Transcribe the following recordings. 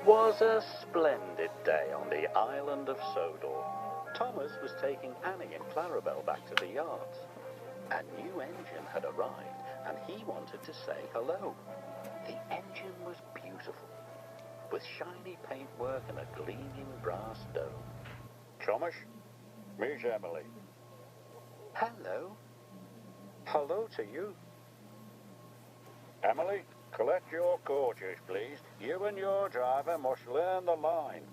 was a splendid day on the island of Sodor. Thomas was taking Annie and Clarabelle back to the yards. A new engine had arrived, and he wanted to say hello. The engine was beautiful, with shiny paintwork and a gleaming brass dome. Thomas, meet Emily. Hello. Hello to you. Emily, collect your coaches, please. You and your driver must learn the line.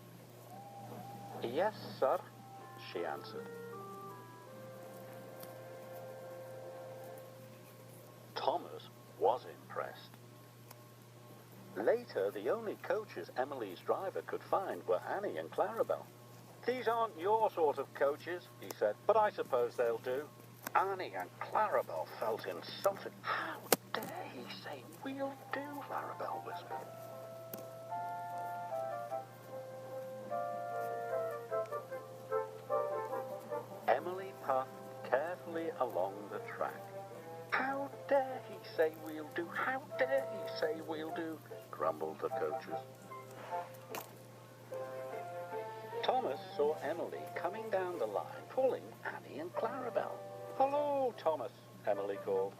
Yes, sir, she answered. Thomas was impressed. Later, the only coaches Emily's driver could find were Annie and Clarabelle. These aren't your sort of coaches, he said, but I suppose they'll do. Annie and Clarabelle felt insulted. How dare he say, we'll do, Clarabelle whispered. Emily puffed carefully along the track. How dare he say we'll do, how dare he say we'll do, grumbled the coaches. Thomas saw Emily coming down the line, pulling Annie and Clarabelle. Hello, Thomas, Emily called.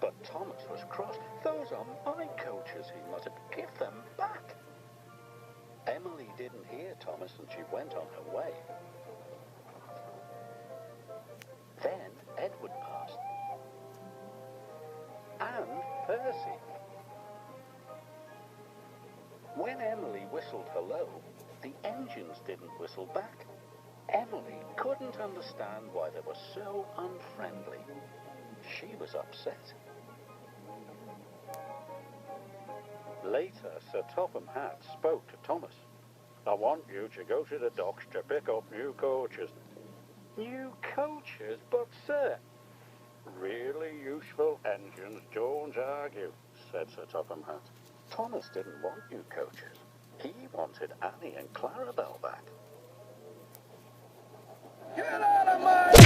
But Thomas was cross. Those are my coaches, he muttered. Give them back. Emily didn't hear Thomas, and she went on her way. Then Edward passed. And Percy. When Emily whistled hello, the engines didn't whistle back. Emily couldn't understand why they were so unfriendly. She was upset. Later, Sir Topham Hatt spoke to Thomas. I want you to go to the docks to pick up new coaches. New coaches? But, sir... Really useful engines don't argue, said Sir Topham Hatt. Thomas didn't want new coaches. He wanted Annie and Clarabelle back. Get out of my way!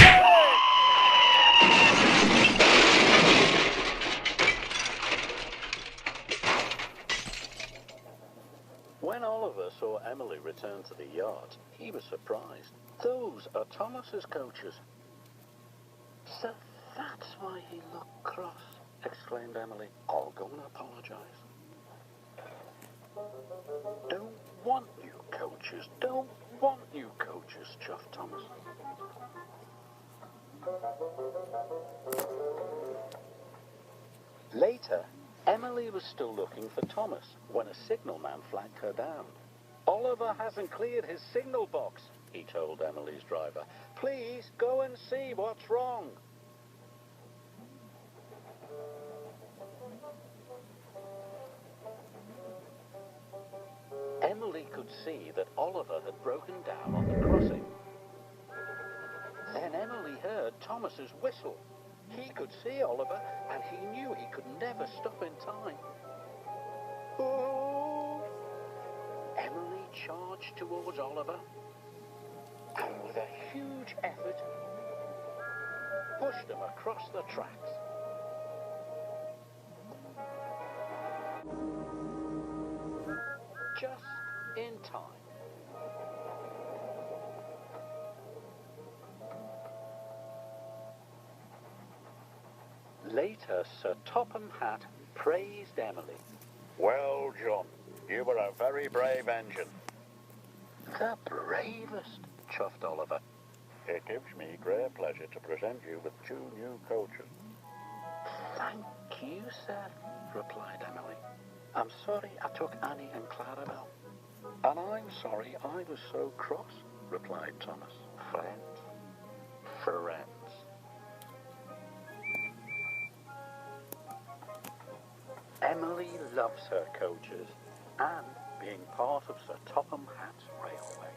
When Oliver saw Emily return to the yard, he was surprised. Those are Thomas's coaches. So that's why he looked cross, exclaimed Emily. I'll go and apologize. Don't want new coaches, don't want new coaches, chuffed Thomas. Later, Emily was still looking for Thomas when a signalman flagged her down. Oliver hasn't cleared his signal box, he told Emily's driver. Please go and see what's wrong. Emily could see that Oliver had broken down on the crossing. Then Emily heard Thomas's whistle. He could see Oliver, and he knew he could never stop in time. Oh! Emily charged towards Oliver, and with a huge effort, pushed him across the tracks. Just in time. Later, Sir Topham Hatt praised Emily. Well, John, you were a very brave engine. The bravest, chuffed Oliver. It gives me great pleasure to present you with 2 new coaches. Thank you, sir, replied Emily. I'm sorry I took Annie and Clarabelle. And I'm sorry I was so cross, replied Thomas. Friends. Friends. Emily loves her coaches and being part of Sir Topham Hatt's railway.